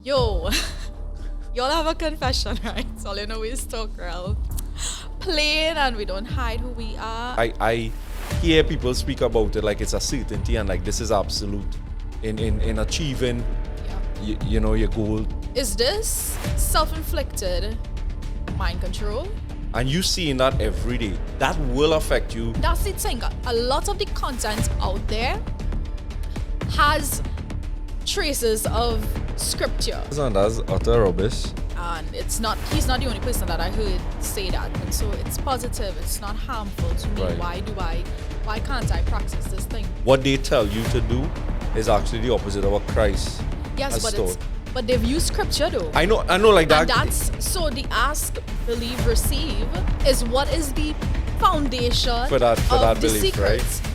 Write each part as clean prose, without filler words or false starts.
Yo, y'all have a confession, right? All you know is talk real plain and we don't hide who we are. I hear people speak about it like it's a certainty and like this is absolute in achieving you know your goal. Is this self-inflicted mind control? And you seeing that every day. That will affect you. That's the thing. A lot of the content out there has traces of scripture. And that's utter rubbish. And he's not the only person that I heard say that. And so it's positive, it's not harmful to me. Right. Why can't I practice this thing? What they tell you to do is actually the opposite of what Christ has taught. But they've used scripture though. I know like that. And that's so the ask, believe, receive is what is the foundation for that of the belief, secrets. right?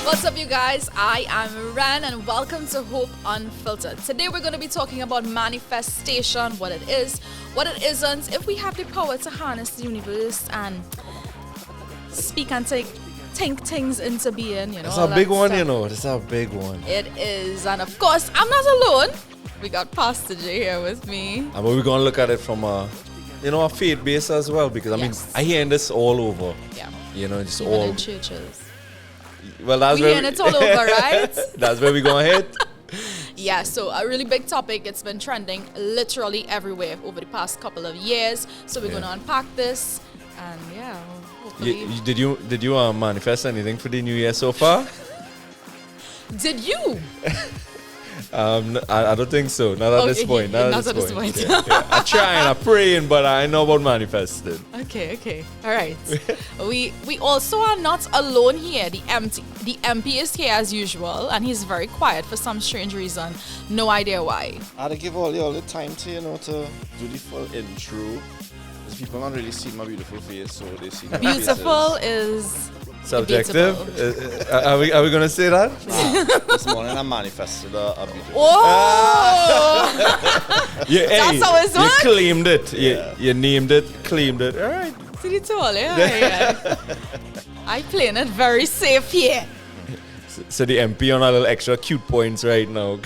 What's up, you guys? I am Ren and welcome to Hope Unfiltered. Today we're going to be talking about manifestation, what it is, what it isn't, if we have the power to harness the universe and speak and think things into being, you know. It's a big one, you know. It's a big one. It is. And of course, I'm not alone. We got Pastor J here with me. And we're going to look at it from a faith base as well, because I mean, I hear this all over. Yeah. You know, it's even all in churches. Well, that's We're hearing it all over, right? That's where we're going to hit. Yeah, so a really big topic. It's been trending literally everywhere over the past couple of years. So we're going to unpack this, and hopefully. Did you manifest anything for the new year so far? Did you? I don't think so. Not at this point. Not at this point. Yeah. I'm trying, I'm praying, but I know about manifesting. Okay. All right. we also are not alone here. The MP is here as usual, and he's very quiet for some strange reason. No idea why. I had to give all the time to to do the full intro. Because people not really see my beautiful face, so they see my Beautiful faces. is Subjective? Are we going to say that? This morning I manifested a beautiful Oh! That's how it's you worked? claimed it. You named it, claimed it. All right. See the tool, yeah. I playing it very safe here. So the MP on a little extra cute points right now.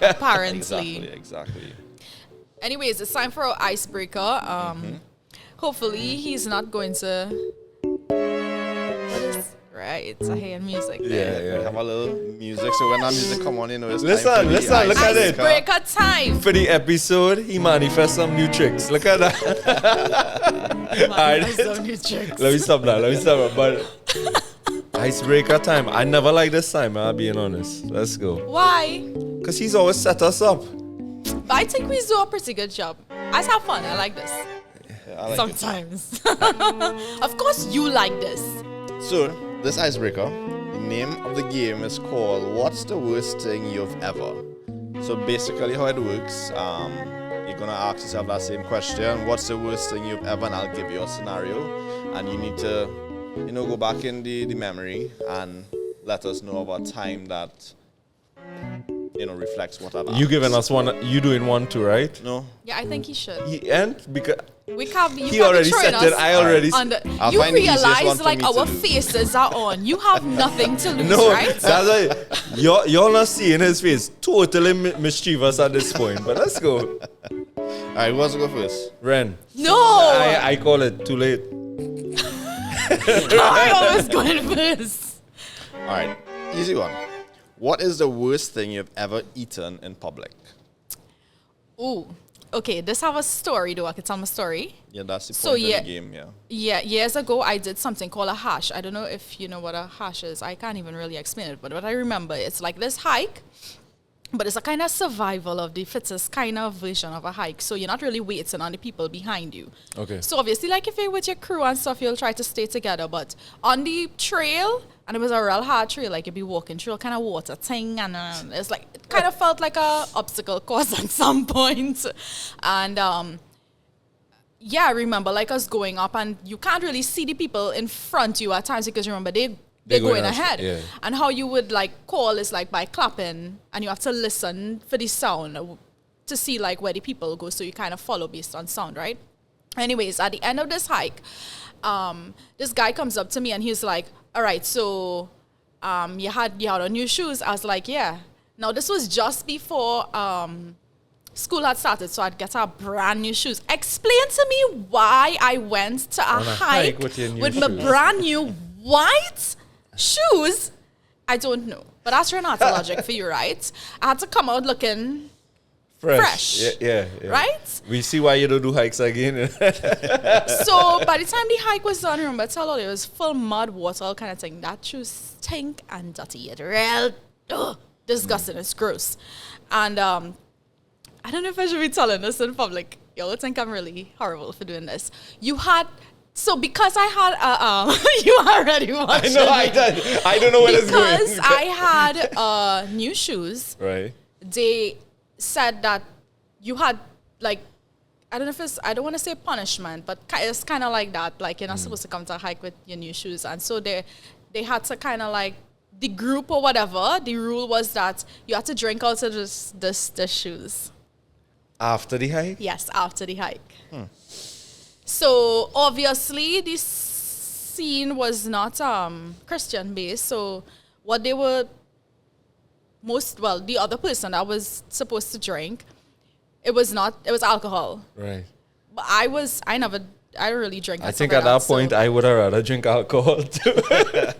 Apparently. Exactly. Anyways, it's time for our icebreaker. Hopefully he's not going to... Right, I hear music there. We have a little music, so when that music come on, it's Listen, time for the look at it. Icebreaker time. For the episode, he manifests some new tricks. Look at that. Some new tricks. Let me stop that. But icebreaker time. I never like this time, I'm being honest. Let's go. Why? Because he's always set us up. But I think we do a pretty good job. I have fun. I like this. Yeah, I like sometimes. Of course you like this. So, this icebreaker, the name of the game is called What's the Worst Thing You've Ever? So basically how it works, you're going to ask yourself that same question, what's the worst thing you've ever, and I'll give you a scenario, and you need to, go back in the memory and let us know about time that, reflects what I've asked. You giving us one, you doing one too, right? No. Yeah, I think he should. Because He already set it, I already I'll you find the easiest one realize for like me to our do. faces are on. You have nothing to lose, No, right? that's why you're not seeing his face. Totally mischievous at this point. But let's go. Alright, who wants to go first? Ren. No! I call it too late. I always going first. Alright, easy one. What is the worst thing you've ever eaten in public? Ooh. Okay, this have a story though. I can tell my story. Yeah, that's the So, point yeah. of the game, yeah. Yeah, years ago I did something called a hash. I don't know if you know what a hash is. I can't even really explain it, but what I remember, it's like this hike, but it's a kind of survival of the fittest kind of version of a hike. So you're not really waiting on the people behind you. Okay. So obviously, like if you're with your crew and stuff, you'll try to stay together. But on the trail, and it was a real hard trail, like you'd be walking through a kind of water thing, and it's like it kind of felt like a obstacle course at some point. And I remember like us going up, and you can't really see the people in front of you at times because remember they they're going as- ahead. yeah. And how you would like call is like by clapping, and you have to listen for the sound to see like where the people go. So you kind of follow based on sound, right? Anyways, at the end of this hike, this guy comes up to me and he's like, all right, so you had on new shoes. I was like, yeah. Now this was just before school had started, so I'd get our brand new shoes. Explain to me why I went to a hike with your new with my shoes. brand new white shoes. I don't know. But that's Renata logic for you, right? I had to come out looking fresh. Yeah. Right? We see why you don't do hikes again. So by the time the hike was done, remember, tell all it was full mud, water, all kind of thing. That shoes stink and dirty. It real disgusting. It's gross. And I don't know if I should be telling this in public. Y'all think I'm really horrible for doing this. So because I had you already watching. I don't know where this going. Because I had new shoes. Right. They said that you had like, I don't know if it's, I don't want to say punishment, but it's kind of like that. Like you're not supposed to come to a hike with your new shoes. And so they had to kind of like, the group or whatever, the rule was that you had to drink out of the shoes. After the hike? Yes, after the hike. So obviously this scene was not Christian based. So what they were the other person that was supposed to drink, it was alcohol. Right. But I don't really drink. I think at that point I would have rather drink alcohol too.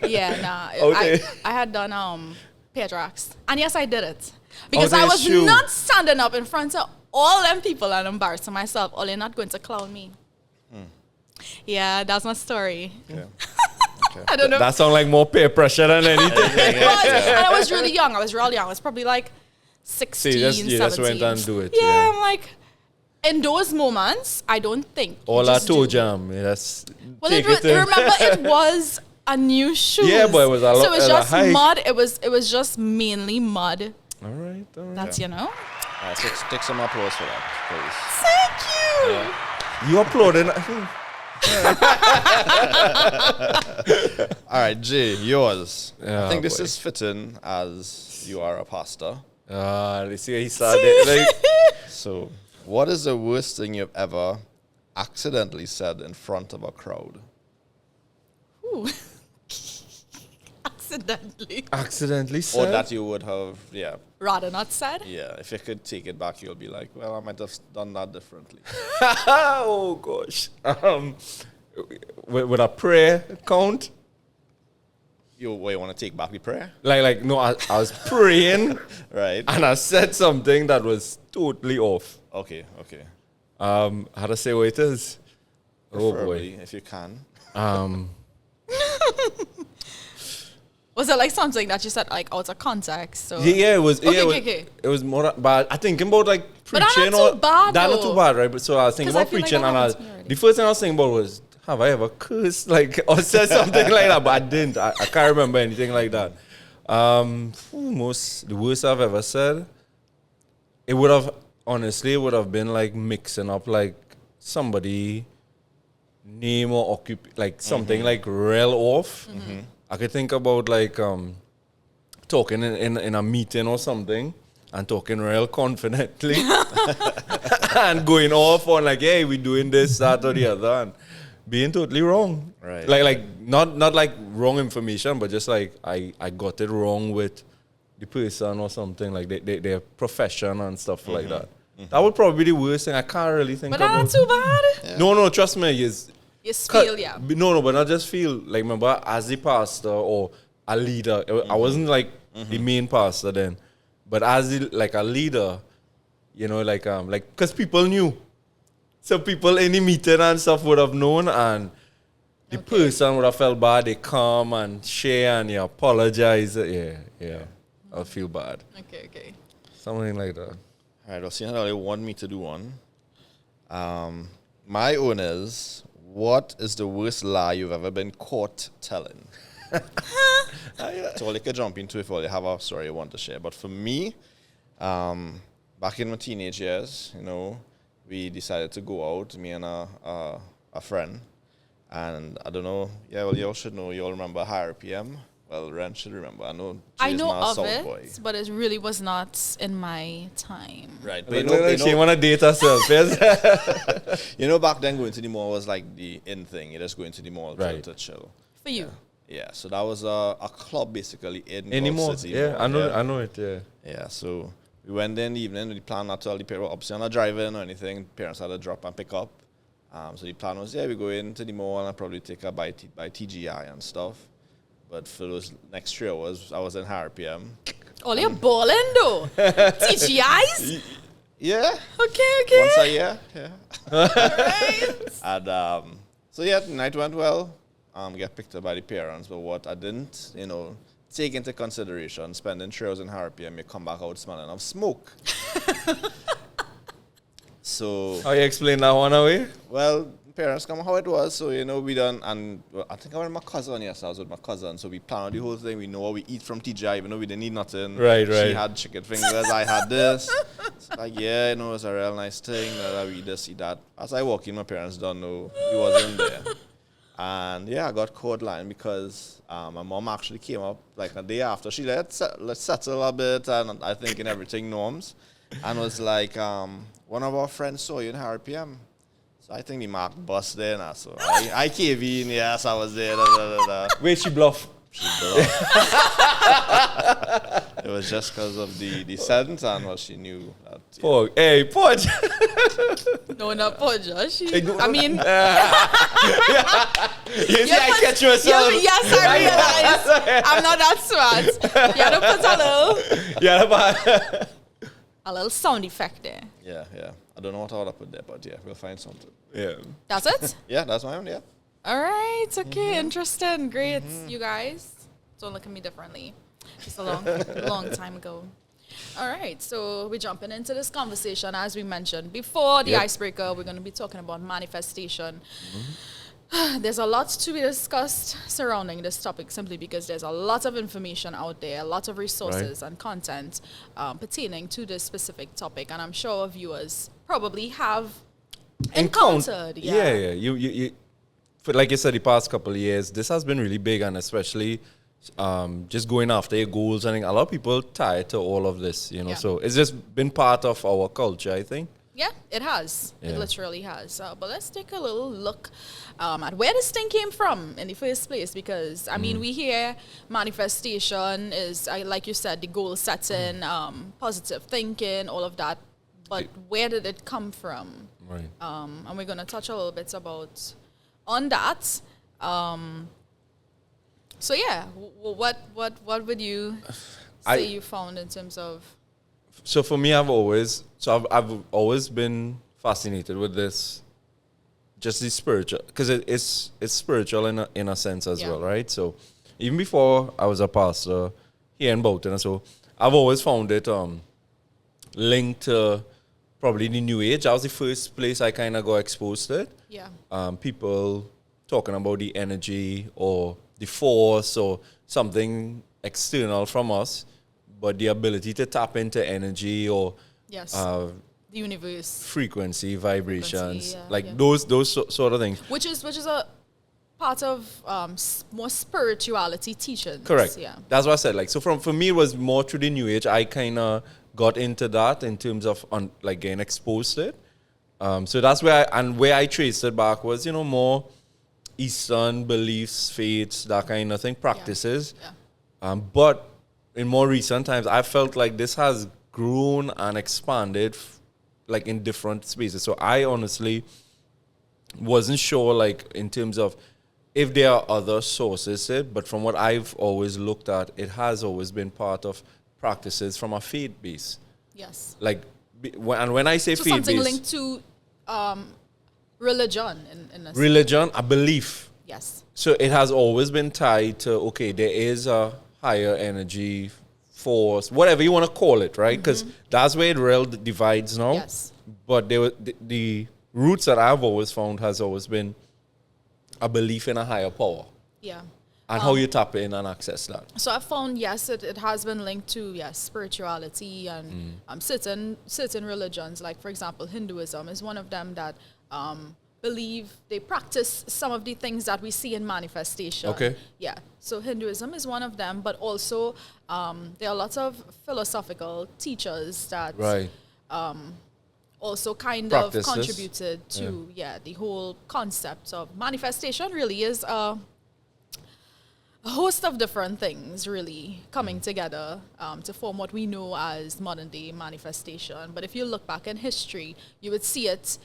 Yeah, nah. Okay. I had done pear tracks. And yes, I did it. Because I that's was true. not standing up in front of all them people and embarrassing myself. Or they're not going to clown me. Yeah, that's my story. Okay. I don't know. That sounds like more peer pressure than anything. It was. And I was really young. I was probably like 16, See, 17. just went and do it. Yeah, I'm like, in those moments, I don't think. All you that just toe do. jam. That's Well, take remember, it was a new shoe. Yeah, but it was a lot. So it was just hike. mud. It was just mainly mud. All right. That's, you know. Take some applause for that, Thank you. You applauding? All right, Jay, yours. Yeah, I think this boy. is fitting as you are a pastor. Let's see how he started. Like, So, what is the worst thing you've ever accidentally said in front of a crowd? Ooh. Accidentally. Or said? that you would have, Rather not said. yeah. If you could take it back, you'll be like, well, I might have done that differently. Oh gosh. With a prayer count? You want to take back the prayer? Like no, I was praying Right. and I said something that was totally off. Okay. How to say what it is? Oh Preferably, boy. if you can. Was it like something that you said like out of context? So? Yeah, it was. Okay. It was more. But I thinking about like But that's preaching not too bad, That's not though. too bad, right? But so I was thinking 'Cause I about feel like preaching, that and happens to me already. the first thing I was thinking about was, have I ever cursed like or said something like that? But I didn't. I can't remember anything like that. The worst I've ever said. It would have been like mixing up like somebody name or like something like real off. I could think about like talking in a meeting or something and talking real confidently and going off on like, hey, we doing this, that, or the other, and being totally wrong. Right. Like not like wrong information, but just like I got it wrong with the person or something, like their profession and stuff like that. That would probably be the worst thing. I can't really think But about. that's not too bad. Yeah. No, trust me, You feel, yeah. No, but not just feel. Like, remember, as the pastor or a leader, I wasn't like the main pastor then, but as a leader, you know, like, because people knew. So people in the meeting and stuff would have known, and the person would have felt bad. They come and share and you apologize. Yeah, I'll feel bad. Okay. Something like that. All right, well, seeing how they want me to do one. My own is, what is the worst lie you've ever been caught telling? So all you can jump into if all you have a story you want to share. But for me, back in my teenage years, you know, we decided to go out, me and a friend. And I don't know, you all should know, you all remember Higher PM? Well, Ren should remember. I know. I She is know my of South it, boy. but it really was not in my time. Right. But Look like she want to date herself. Yes. you know, back then going to the mall was like the in thing. You just going to the mall Right. to chill. For you. Yeah. So that was a club basically in Anymore. Gulf City Yeah, Mall. I know it. Yeah. Yeah. So we went there in the evening. We planned not to tell the parents, obviously, I'm not driving or anything. Parents had to drop and pick up. So the plan was, we go into the mall and I'll probably take a by TGI and stuff. But for those next 3 hours, I was in Harry PM. All you're balling though. TGIs? Yeah. Okay. Once a year. Yeah. Alright. And so yeah, the night went well. Get picked up by the parents, but what I didn't, take into consideration, spending 3 hours in Harry PM, you come back out smelling of smoke. So, How you explain that one away? well, parents come how it was, so we done, and I think I went with my cousin. Yes, I was with my cousin, so we planned the whole thing. We know what we eat from TGI, even though we didn't eat nothing. Right. She had chicken fingers, I had this. It's like, it's a real nice thing. We eat this, eat that. As I walk in, my parents don't know he wasn't there. And I got caught line because my mom actually came up like a day after. She let's settle a bit, and I think in everything norms, and was like, one of our friends saw you in Harry PM. So I think the mark bust there now. So I came in, yes, I was there. Wait, she bluff. It was just because of the sentence and what she knew. That, Poor, hey, poor. No, not poor Josh. Hey, no. I mean, You see, I catch yourself. yes, I realize. I'm not that smart. You had to put a little sound effect there. Yeah. I don't know what I would put there, but we'll find something. Yeah. That's it? Yeah, that's my own, yeah. All right. Okay. Interesting. Great. You guys. Don't look at me differently. It's a long time ago. All right. So we're jumping into this conversation. As we mentioned before the icebreaker, we're going to be talking about manifestation. There's a lot to be discussed surrounding this topic simply because there's a lot of information out there, a lot of resources and content pertaining to this specific topic. And I'm sure our viewers probably have encountered. Yeah. You for, like you said, the past couple of years, this has been really big, and especially just going after your goals. I think a lot of people tied to all of this, Yeah. So it's just been part of our culture, I think. Yeah, it has. Yeah. It literally has. But let's take a little look at where this thing came from in the first place. Because, I mean, we hear manifestation is, like you said, the goal setting, positive thinking, all of that. But where did it come from? Right. And we're going to touch a little bit on that. So, yeah, what would you say you found in terms of... So for me, I've always been fascinated with this, just the spiritual, because it's spiritual in a sense as well, right? So even before I was a pastor here in Boughton, so I've always found it linked to probably the New Age. That was the first place I kind of got exposed to it. Yeah. People talking about the energy or the force or something external from us, but the ability to tap into energy or the universe, frequency, vibrations, yeah. those sort of things. which is a part of more spirituality teachings. Correct. Yeah. That's what I said. So for me, it was more through the New Age. I kind of got into that in terms of getting exposed to it. So that's where I traced it back was more Eastern beliefs, faiths, that kind of thing, practices. Yeah. But in more recent times, I felt like this has grown and expanded in different spaces. So I honestly wasn't sure in terms of if there are other sources to it, but from what I've always looked at, it has always been part of practices from a faith base. Yes. And when I say So faith something base, linked to religion in a sense. religion, a belief. Yes. So it has always been tied to, okay, there is a higher energy, force, whatever you want to call it, right? Because that's where it really divides now. Yes. But the roots that I've always found has always been a belief in a higher power Yeah. and how you tap in and access that. So I found, yes, it has been linked to, spirituality and certain religions. Like, for example, Hinduism is one of them that believe, they practice some of the things that we see in manifestation. Okay. Yeah. So Hinduism is one of them, but also there are lots of philosophical teachers that Right. also kind Practices. of contributed to the whole concept of manifestation. Really is a host of different things really coming together to form what we know as modern day manifestation. But if you look back in history, you would see it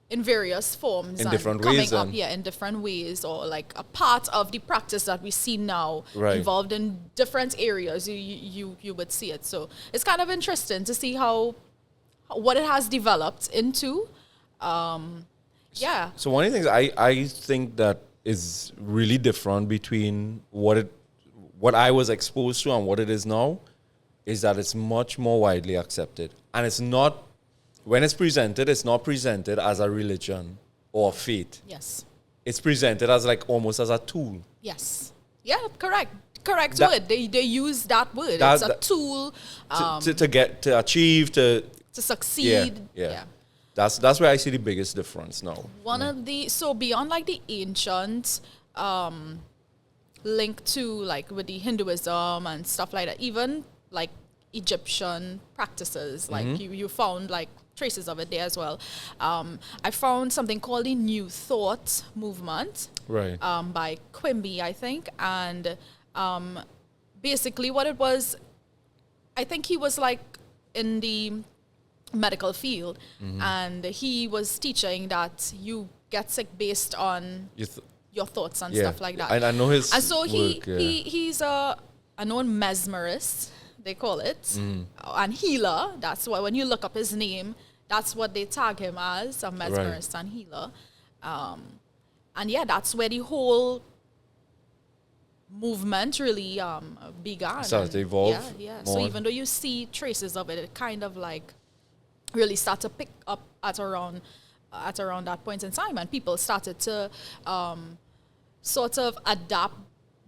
in various forms In and different coming ways up then. in different ways, or like a part of the practice that we see now Right. involved in different areas. You would see it. So it's kind of interesting to see how what it has developed into. Yeah. So one of the things I think that is really different between what I was exposed to and what it is now is that it's much more widely accepted. And it's not, when it's not presented as a religion or faith. Yes. It's presented as like almost as a tool. Yes. Yeah, correct. Correct That- word. They use that word. That- It's a that- tool To achieve, to succeed. yeah. That's where I see the biggest difference now. One of the, so beyond like the ancient link to like with the Hinduism and stuff like that, even like Egyptian practices, like you found like traces of it there as well. I found something called the New Thought movement. Right. By Quimby, I think. And basically what it was, I think he was like in the medical field, and he was teaching that you get sick based on your thoughts and stuff like that. I know his And so work, he's a known mesmerist, they call it, and healer. That's why when you look up his name, that's what they tag him as, a mesmerist and healer. And yeah, that's where the whole movement really began. Started to And evolve Yeah. more. So even though you see traces of it, it kind of like really start to pick up at around that point in time, and people started to sort of adapt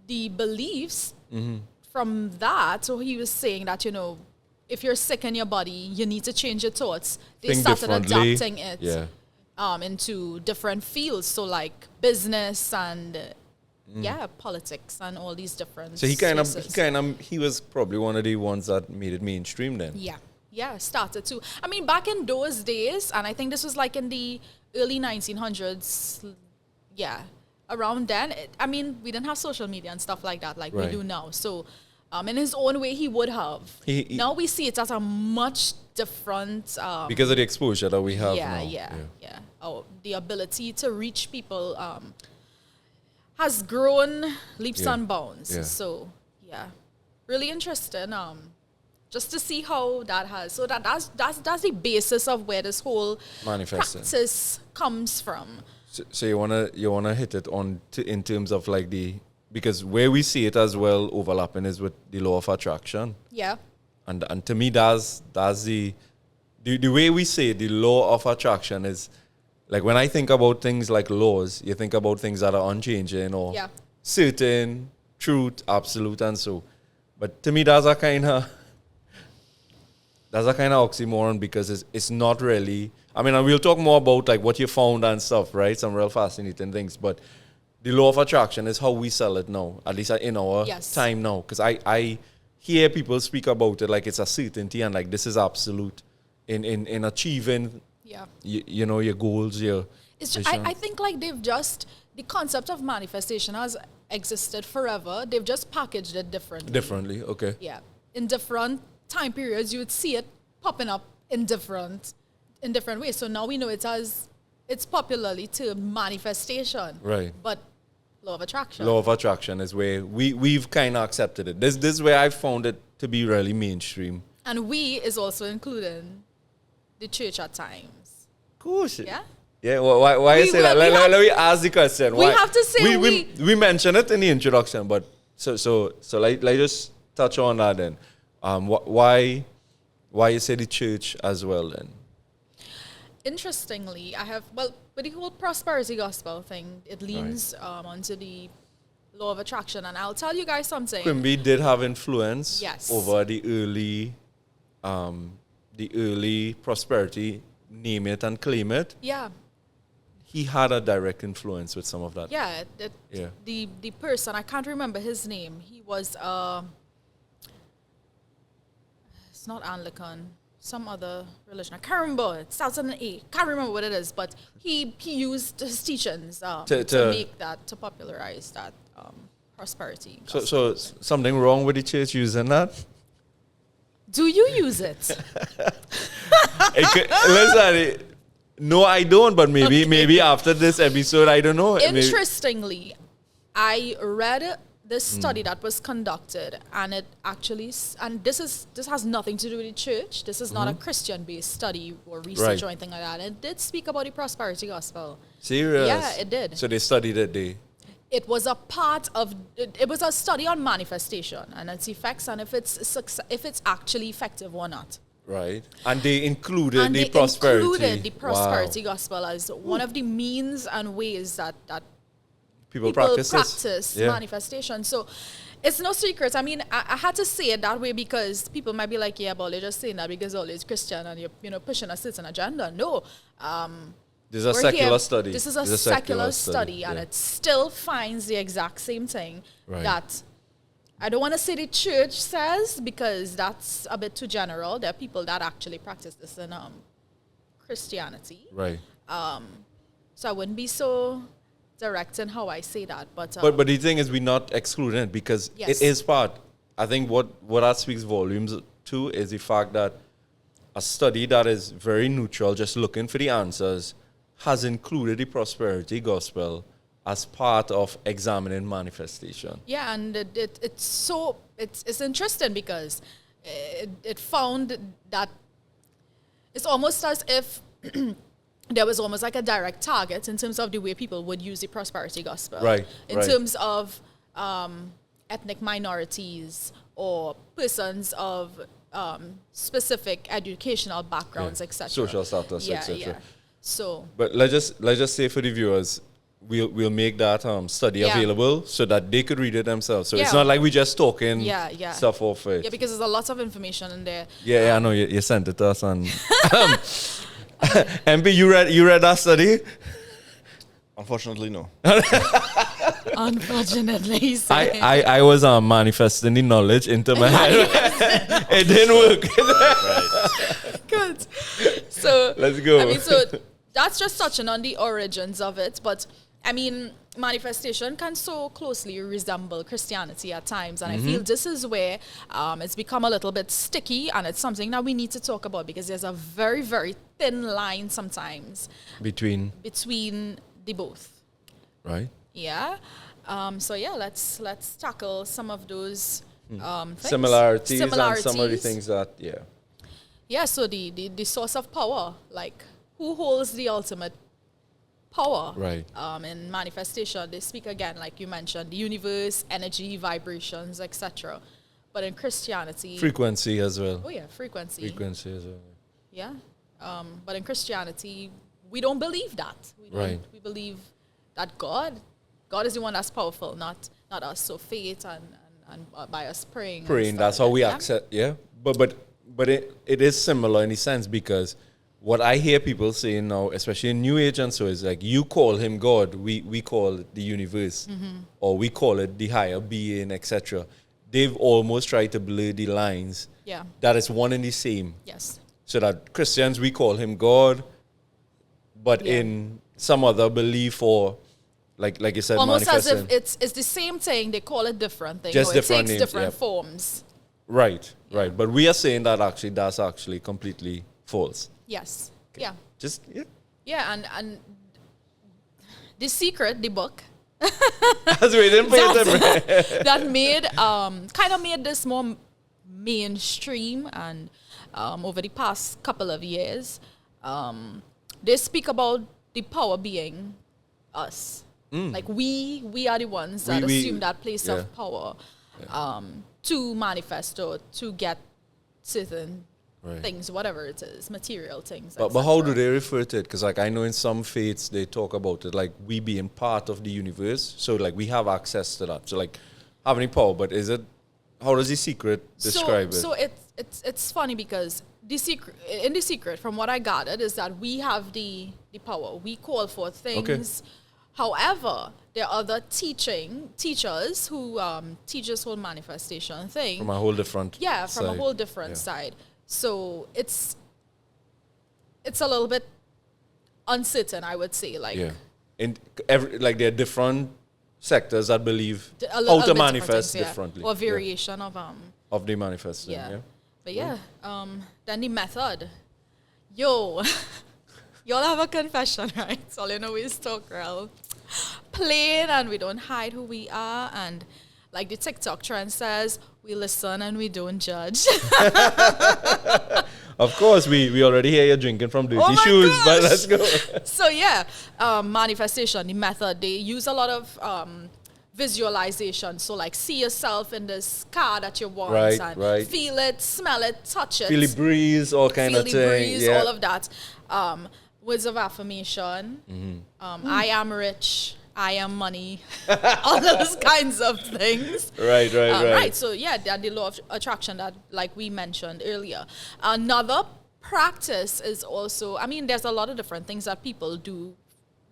the beliefs from that. So he was saying that, if you're sick in your body, you need to change your thoughts. They Think started differently. adapting it into different fields. So like business and politics and all these different So spaces. he was probably one of the ones that made it mainstream then. Yeah, started to. I mean, back in those days, and I think this was like in the early 1900s, around then. We didn't have social media and stuff like that like we Right. do now. So, in his own way, he would have. He- Now we see it as a much different. Because of the exposure that we have now. Yeah. The ability to reach people has grown leaps Yeah. and bounds. Yeah. So, really interesting. Just to see how that has. So that's the basis of where this whole Manifesting. practice comes from. So you wanna hit it on in terms of like because where we see it as well overlapping is with the law of attraction. Yeah. And to me that's the way we say the law of attraction is like when I think about things like laws, you think about things that are unchanging or certain, truth, absolute, and so. But to me that's a kind of oxymoron because it's not really. I mean, and we'll talk more about like what you found and stuff, right? Some real fascinating things. But the law of attraction is how we sell it now, at least in our time now. Because I hear people speak about it like it's a certainty and like this is absolute in achieving, your goals, your. It's just, I think like the concept of manifestation has existed forever. They've just packaged it differently. Differently, okay. Yeah. In different time periods, you would see it popping up in different ways. So now we know it's popularly termed manifestation. Right. But law of attraction. Law of attraction is where we've kind of accepted it. This is where I found it to be really mainstream. And we is also including the church at times. Of course. Yeah? Yeah, why you say that? Let me ask the question. We have to say we mentioned it in the introduction, but so like just touch on that then. Why you say the church as well then? Interestingly, with the whole prosperity gospel thing, it leans onto the law of attraction. And I'll tell you guys something. Quimby did have influence Yes. over the early prosperity, name it and claim it. Yeah. he had a direct influence with some of that. Yeah, Yeah. The person, I can't remember his name. He was it's not Anglican, some other religion. I can't remember. It starts with an A. Can't remember what it is, but he used his teachings to make that, to popularize that prosperity. So something wrong with the church using that? Do you use it? Listen, no, I don't. But maybe after this episode, I don't know. Interestingly, I read this study that was conducted, and it actually, and this has nothing to do with the church. This is not a Christian-based study or research or anything like that. It did speak about the prosperity gospel. Serious? Yeah, it did. So they studied it. It was a part of. It was a study on manifestation and its effects, and if it's actually effective or not. Right. And they included the prosperity. Included the prosperity gospel as one of the means and ways that people practice manifestation. So it's no secret. I mean, I had to say it that way because people might be like, yeah, but they're just saying that because all is Christian and you're pushing a certain agenda. No. This is a secular study. This is a secular study, and it still finds the exact same thing that I don't want to say the church says because that's a bit too general. There are people that actually practice this in Christianity. Right. So I wouldn't be so direct in how I say that. But the thing is, we're not excluding it because it is part. I think what that speaks volumes to is the fact that a study that is very neutral, just looking for the answers, has included the prosperity gospel as part of examining manifestation. Yeah, and it's interesting because it found that it's almost as if there was almost like a direct target in terms of the way people would use the prosperity gospel. Right. In terms of ethnic minorities or persons of specific educational backgrounds, etc. Social status, etc. Yeah. So, but let's just say for the viewers, we'll make that study available so that they could read it themselves. So it's not like we just talking stuff off it. Yeah, because there's a lot of information in there. Yeah, I know you sent it to us and MP, you read that study? Unfortunately, no. Unfortunately, I was manifesting the knowledge into my head. It didn't work. Good. So let's go. I mean, so that's just touching on the origins of it, but I mean, manifestation can so closely resemble Christianity at times, and I feel this is where it's become a little bit sticky, and it's something that we need to talk about because there's a very, very thin line sometimes between the both. Right. Yeah. So yeah, let's tackle some of those similarities and some of the things that Yeah. So the source of power, like who holds the ultimate power? Right. In manifestation, they speak again, like you mentioned, the universe, energy, vibrations, etc. But in Christianity, frequency as well. Oh yeah, frequency. Frequency as well. Yeah. But in Christianity, we don't believe that. We believe that God is the one that's powerful, not us. So faith and by us praying. That's how we accept. Yeah. But it is similar in a sense because what I hear people saying now, especially in New Age and so, is like you call him God, we call it the universe, or we call it the higher being, etc. They've almost tried to blur the lines. Yeah. That is one and the same. Yes. So that Christians, we call him God, but in some other belief or like you said, almost as if it's the same thing, they call it different things. Just or different it takes names, different forms. Right. But we are saying that that's actually completely false. Yes. Okay. Yeah. Just Yeah, and The Secret, the book. As we didn't pay them. That made kind of made this more mainstream, and over the past couple of years, they speak about the power being us. Like we are the ones that assume that place of power to manifest or to get certain things, whatever it is, material things. But how do they refer to it? Because like I know in some faiths they talk about it like we being part of the universe, so like we have access to that. So like having power, but how does The Secret describe it? So it's funny because the secret, from what I gathered, is that we have the power. We call for things. However, there are other teachers who teach this whole manifestation thing From a whole different from a side. whole different side. So it's a little bit uncertain, I would say. Like In like there are different sectors that believe a how little to bit manifest different things, differently. or variation Of the manifesting. Yeah. But then the method. Yo, y'all have a confession, right? So all you know is talk real plain, and we don't hide who we are, and like the TikTok trend says, we listen and we don't judge. Of course, we already hear you drinking from dirty Oh my shoes, but gosh. let's go. So manifestation, the method, they use a lot of visualization. So like see yourself in this car that you want, and feel it, smell it, touch it. Feel the breeze, all kind Feel of the thing. breeze, all of that. Words of affirmation. I am rich. I am money. All those kinds of things. Right. So that the law of attraction that, like we mentioned earlier. Another practice is also, I mean, there's a lot of different things that people do,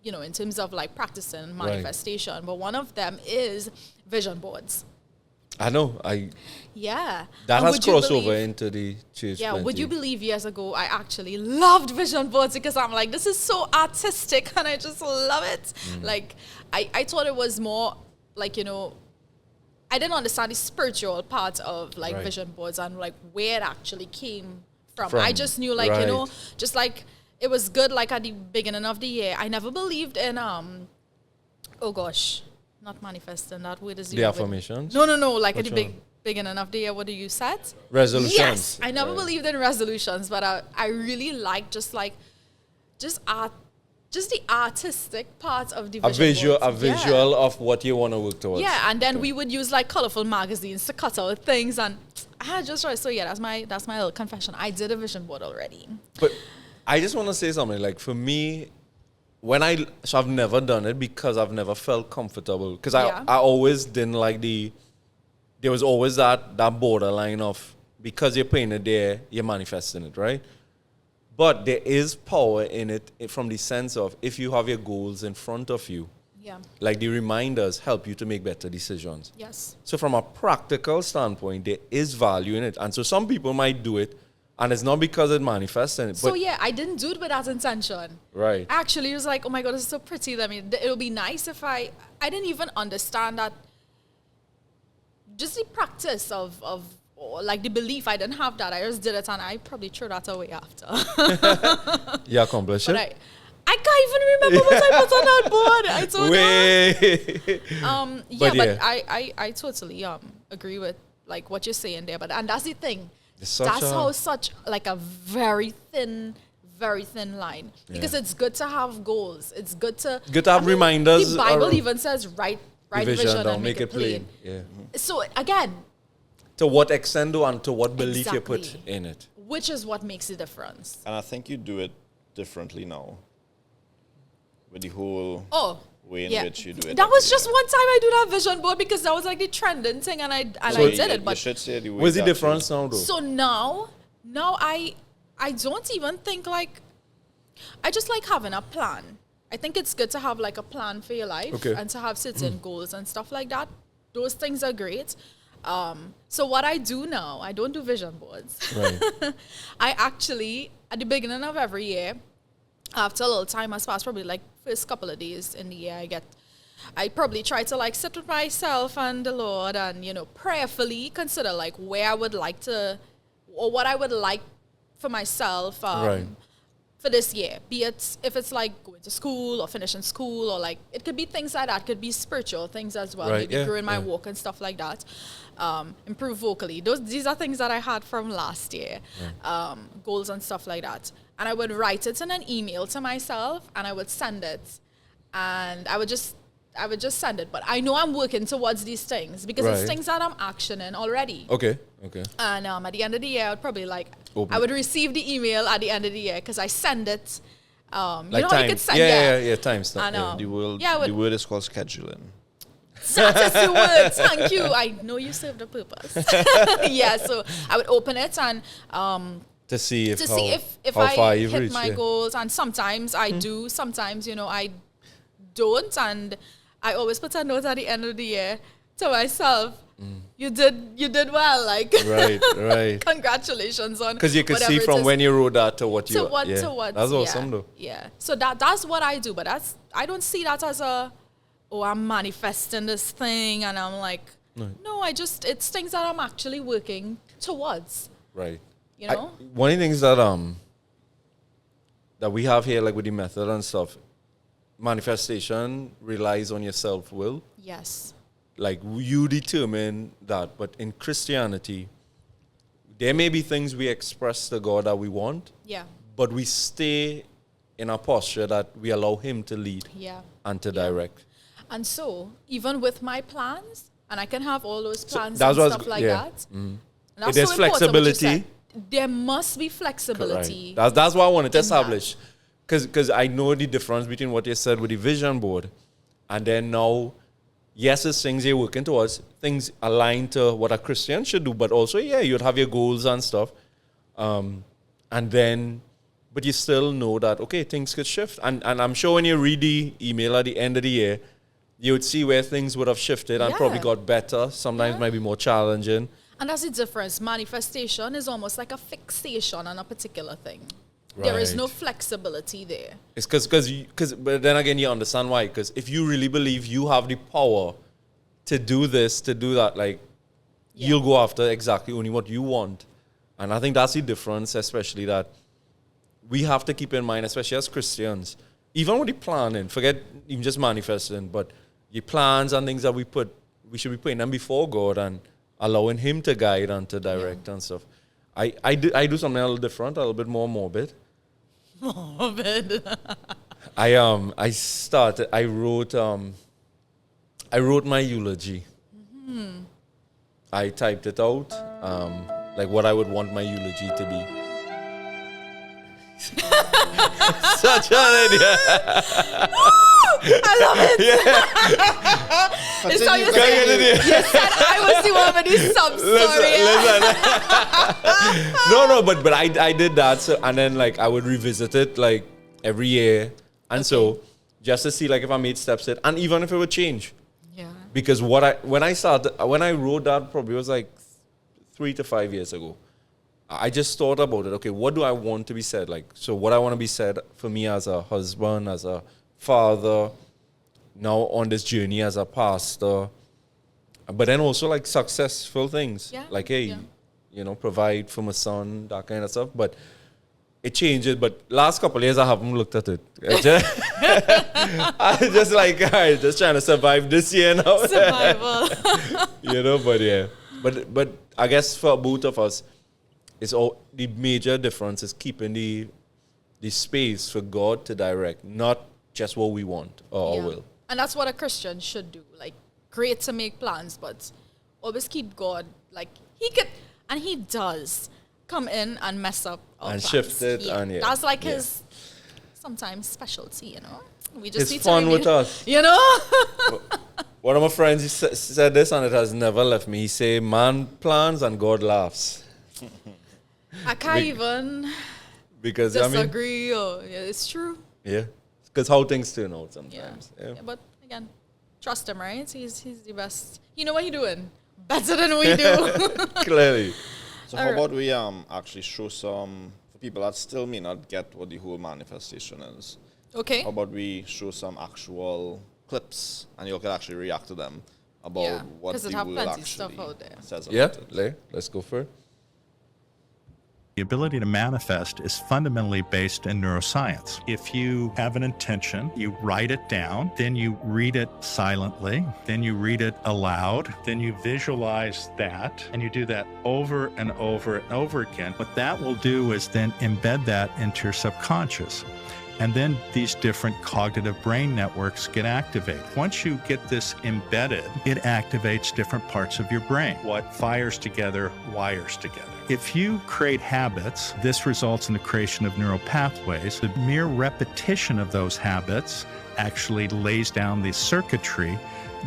you know, in terms of like practicing manifestation. But one of them is vision boards. I know. Yeah. That And has would you crossed believe- over into the church. Yeah, would plenty. you believe years ago I actually loved vision boards because I'm like, this is so artistic and I just love it. Like, I thought it was more like, you know, I didn't understand the spiritual part of like vision boards and like where it actually came from. I just knew like, you know, just like it was good like at the beginning of the year. I never believed in, oh gosh, not manifesting, that word is The affirmations? No, like Which at the one? beginning of the year, what do you set? Resolutions. Yes, I never believed in resolutions, but I really like just the artistic part of the vision boards. A visual of what you want to work towards. Yeah, and then we would use like colorful magazines to cut out things, and I just right. So yeah, that's my little confession. I did a vision board already. But I just want to say something. Like for me, I've never done it because I've never felt comfortable. Because I always didn't like there was always that borderline of, because you're putting it there, you're manifesting it, right? But there is power in it from the sense of if you have your goals in front of you, like the reminders help you to make better decisions. Yes. So from a practical standpoint, there is value in it. And so some people might do it, and it's not because it manifests in it. So yeah, I didn't do it with that intention. Right. Actually, it was like, oh my God, this is so pretty. It'll be nice if I didn't even understand that. Just the practice of or like the belief, I didn't have that. I just did it and I probably threw that away after. You accomplished it? But I can't even remember what I put on that board. I told you. But I totally agree with like what you're saying there. But and that's the thing. That's such like a very thin line. Because it's good to have goals. It's good to have reminders. The Bible even says write vision and make it plain. Yeah. So again, to what extent and to what belief you put in it. Which is what makes the difference. And I think you do it differently now. With the whole way in which you do it. That was just one time I do that vision board because that was like the trending thing and I did it. But you should say the way what's the difference now though? So now I don't even think like, I just like having a plan. I think it's good to have like a plan for your life and to have certain goals and stuff like that. Those things are great. So what I do now, I don't do vision boards. Right. I actually, at the beginning of every year, after a little time has passed, probably like first couple of days in the year, I probably try to like sit with myself and the Lord and, you know, prayerfully consider like where I would like to, or what I would like for myself for this year. Be it if it's like going to school or finishing school or like, it could be things like that. Could be spiritual things as well. Maybe growing my walk and stuff like that. Improve vocally. These are things that I had from last year. Goals and stuff like that. And I would write it in an email to myself and I would send it. And I would just send it. But I know I'm working towards these things because it's things that I'm actioning already. Okay. And at the end of the year, I would probably like, I would receive the email at the end of the year because I send it. Like you know, time. you could send Yeah, time stamp. The word is called scheduling. That is the word. Thank you. I know you served a purpose. Yeah, so I would open it and to see if if how far I you've hit reached, my yeah. goals, and sometimes I do, sometimes I don't, and I always put a note at the end of the year to myself. You did well, like Right. congratulations on, Because you could whatever see it from is. when you wrote that to what you to what that's awesome though. Yeah, so that's what I do, but I don't see that as I'm manifesting this thing and I'm like, no, it's things that I'm actually working towards, Right. One of the things that that we have here, like with the method and stuff, manifestation relies on your self-will. Yes. Like you determine that, but in Christianity, there may be things we express to God that we want, Yeah. but we stay in a posture that we allow Him to lead Yeah. and to direct. And so, even with my plans, and I can have all those plans that's and what's stuff like yeah. that. And that's There's so important what you flexibility. said. There must be flexibility. Right. That's what I wanted to in that. establish. Because I know the difference between what you said with the vision board and then now, yes, it's things you're working towards, things aligned to what a Christian should do, but also, yeah, you'd have your goals and stuff. And then, but you still know that, okay, things could shift. And I'm sure when you read the email at the end of the year, you would see where things would have shifted and probably got better. Sometimes might be more challenging. And that's the difference. Manifestation is almost like a fixation on a particular thing. There is no flexibility there. It's because, but then again, you understand why. Because if you really believe you have the power to do this, to do that, like, you'll go after exactly only what you want. And I think that's the difference, especially that we have to keep in mind, especially as Christians, even with the planning, forget even just manifesting, but the plans and things that we should be putting them before God and allowing Him to guide and to direct and stuff. I do something a little different, a little bit more morbid. Morbid. I wrote my eulogy. Mm-hmm. I typed it out, like what I would want my eulogy to be. Such an idiot. I love it. Yeah. It's how you said I was the one with the sub story. No, but I did that, so, and then like I would revisit it like every year, and so just to see like if I made steps in, and even if it would change. Yeah. Because when I wrote that, probably was like 3 to 5 years ago. I just thought about it. Okay, what do I want to be said? Like, so what I want to be said for me as a husband, as a father, now on this journey as a pastor, but then also like successful things. Yeah. Like, hey, provide for my son, that kind of stuff. But it changes. But last couple of years, I haven't looked at it. I just like, all right, just trying to survive this year now. Survival. But yeah. But I guess for both of us, it's all the major difference is keeping the space for God to direct, not just what we want or our will. And that's what a Christian should do. Like, great to make plans, but always keep God. Like, He does come in and mess up our and plans. Shift it. Yeah. And that's like his sometimes specialty, We just it's need fun to with us. One of my friends said this, and it has never left me. He say, "Man plans and God laughs." I can't even disagree. It's true. Yeah, because how things turn out sometimes. Yeah. But again, trust Him, right? He's the best. You know what He's doing better than we do. Clearly. So how about we actually show some, for people that still may not get what the whole manifestation is. Okay. How about we show some actual clips and you can actually react to them about what the word actually stuff out there. says about it. Let's go for it. The ability to manifest is fundamentally based in neuroscience. If you have an intention, you write it down, then you read it silently, then you read it aloud, then you visualize that, and you do that over and over and over again. What that will do is then embed that into your subconscious. And then these different cognitive brain networks get activated. Once you get this embedded, it activates different parts of your brain. What fires together, wires together. If you create habits, this results in the creation of neural pathways. The mere repetition of those habits actually lays down the circuitry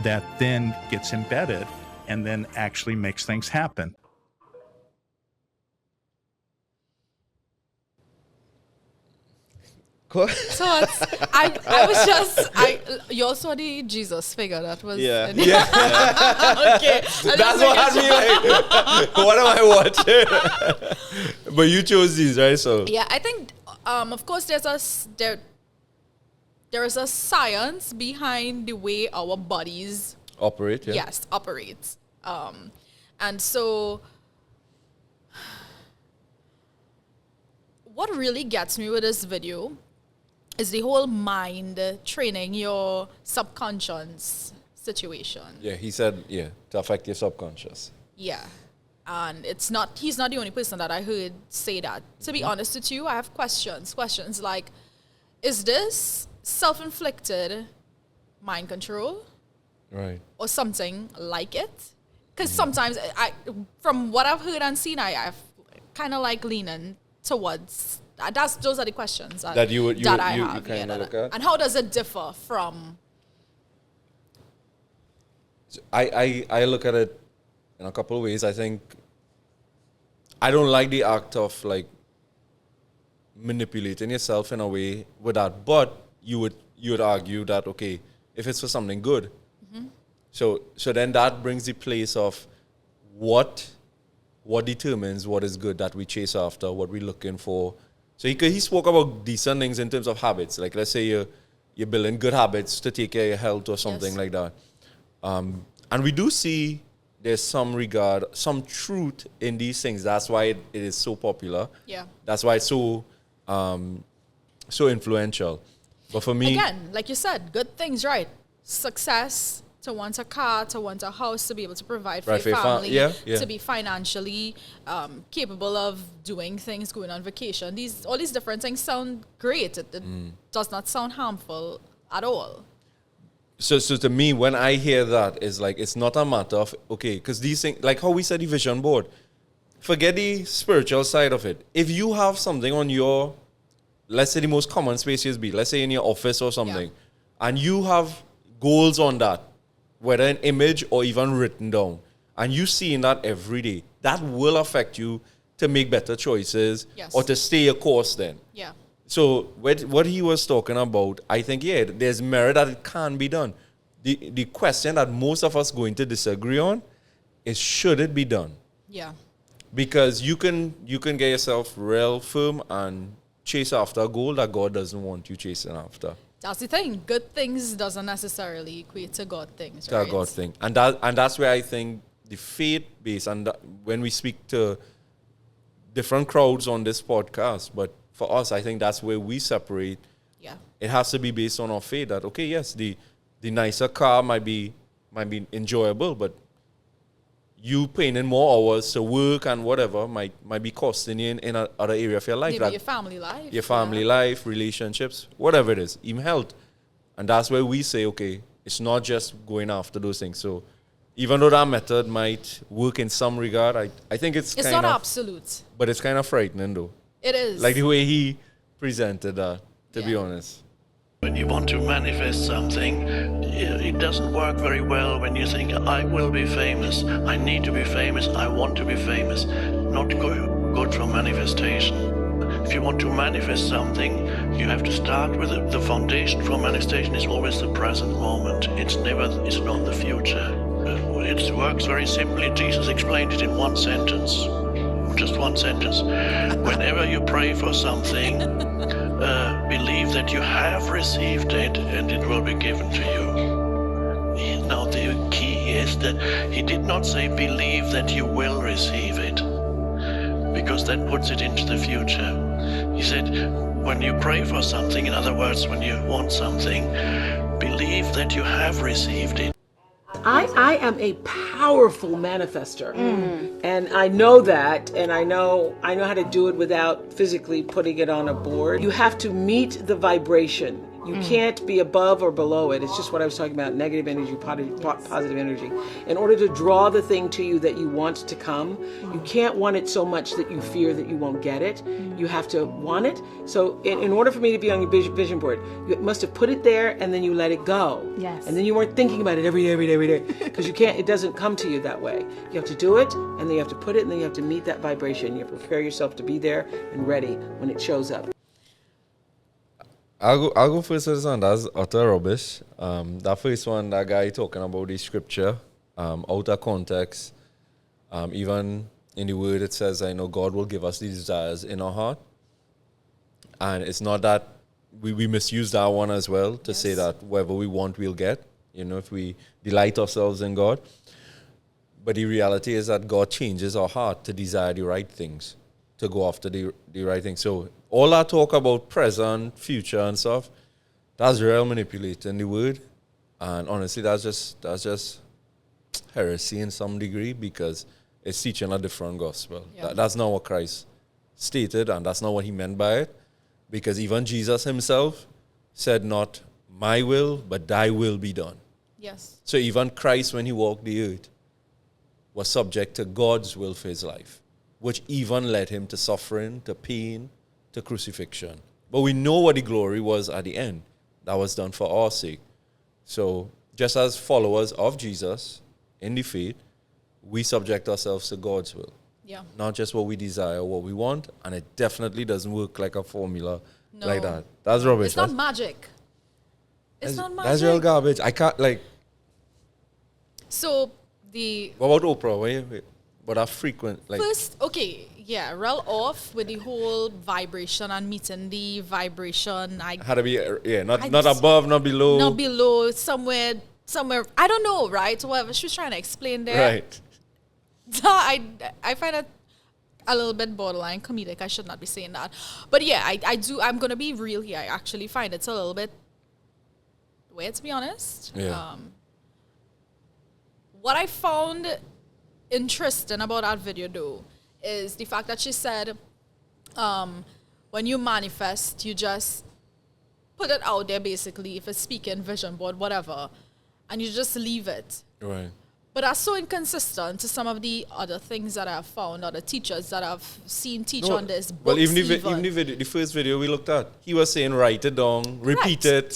that then gets embedded and then actually makes things happen. So you also saw the Jesus figure that was Yeah. in- Yeah. Okay. That's what had me like, what am I watching? But you chose these, right? So Yeah, I think of course there is a science behind the way our bodies operate, yeah. operate. And so what really gets me with this video is the whole mind training your subconscious situation. Yeah, he said, to affect your subconscious. Yeah. And he's not the only person that I heard say that. To be honest with you, I have questions like, is this self-inflicted mind control Right. or something like it? Because sometimes from what I've heard and seen, I've kind of like leaning towards those are the questions that you I have. kinda look at? And how does it differ from? I look at it in a couple of ways. I think I don't like the act of like manipulating yourself in a way with that, but you would argue that okay, if it's for something good, so then that brings the place of what determines what is good that we chase after, what we're looking for. So he spoke about decent things in terms of habits, like let's say you're building good habits to take care of your health or something like that. And we do see there's some truth in these things. That's why it is so popular. Yeah. That's why it's so influential. But for me, Again, like you said, good things, right? Success, to want a car, to want a house, to be able to provide for your family, to be financially capable of doing things, going on vacation. All these different things sound great. It does not sound harmful at all. So to me, when I hear that, it's like, it's not a matter of, okay, because these things, like how we said the vision board, forget the spiritual side of it. If you have something on your, let's say the most common spaces be, let's say in your office or something, and you have goals on that, whether an image or even written down, and you seeing that every day, that will affect you to make better choices or to stay a course then. Yeah. So what he was talking about, I think, there's merit that it can be done. The question that most of us going to disagree on is, should it be done? Yeah. Because you can get yourself real firm and chase after a goal that God doesn't want you chasing after. That's the thing. Good things doesn't necessarily equate to God things, right? To a God thing. And that's where I think the faith base, and when we speak to different crowds on this podcast, but for us, I think that's where we separate. Yeah. It has to be based on our faith that, okay, yes, the nicer car might be enjoyable, but you paying in more hours to work and whatever might be costing you in other area of your life. Maybe your family life. Your family life, relationships, whatever it is, even health. And that's where we say, okay, it's not just going after those things. So even though that method might work in some regard, I think it's not absolute. But it's kind of frightening though. It is. Like the way he presented that, to be honest. When you want to manifest something, it doesn't work very well when you think, I will be famous, I need to be famous, I want to be famous. Not good for manifestation. If you want to manifest something, you have to start with the foundation for manifestation is always the present moment. It's not the future. It works very simply. Jesus explained it in one sentence. Just one sentence. Whenever you pray for something, believe that you have received it and it will be given to you. Now the key is that he did not say believe that you will receive it, because that puts it into the future. He said when you pray for something, in other words, when you want something, believe that you have received it. I am a powerful manifester, and I know that, and I know how to do it without physically putting it on a board. You have to meet the vibration. You can't be above or below it. It's just what I was talking about, negative energy, positive energy. In order to draw the thing to you that you want to come, you can't want it so much that you fear that you won't get it. You have to want it. So in order for me to be on your vision board, you must have put it there and then you let it go. Yes. And then you weren't thinking about it every day. Because you can't, it doesn't come to you that way. You have to do it, and then you have to put it, and then you have to meet that vibration. You have to prepare yourself to be there and ready when it shows up. I'll go first with this one. That's utter rubbish. That first one, that guy talking about the scripture, out of context. Even in the word it says, I know God will give us these desires in our heart. And it's not that we misuse that one as well to say that whatever we want, we'll get. If we delight ourselves in God. But the reality is that God changes our heart to desire the right things, to go after the right things. So all that talk about present, future and stuff, that's real manipulating the word. And honestly, that's just heresy in some degree, because it's teaching a different gospel. Yeah. That's not what Christ stated, and that's not what he meant by it. Because even Jesus himself said, not my will, but thy will be done. Yes. So even Christ, when he walked the earth, was subject to God's will for his life, which even led him to suffering, to pain, to crucifixion. But we know what the glory was at the end. That was done for our sake. So just as followers of Jesus in the faith, we subject ourselves to God's will. Yeah. Not just what we desire, what we want. And it definitely doesn't work like a formula No. like that. That's rubbish. It's not magic. It's not magic. That's real garbage. I can't, So what about Oprah? What are frequent, first, okay, yeah, roll off with the whole vibration and meeting the vibration. Had to be, not above, not below. Not below, somewhere, I don't know, right? Whatever she was trying to explain there. Right. I find it a little bit borderline comedic. I should not be saying that. But yeah, I'm going to be real here. I actually find it's a little bit weird, to be honest. Yeah. What I found interesting about that video, though, is the fact that she said, when you manifest, you just put it out there, basically, if it's speaking, vision board, whatever, and you just leave it. Right. But that's so inconsistent to some of the other things that I've found, other teachers that I've seen teach on this. Well, books even the first video we looked at, he was saying write it down, repeat it,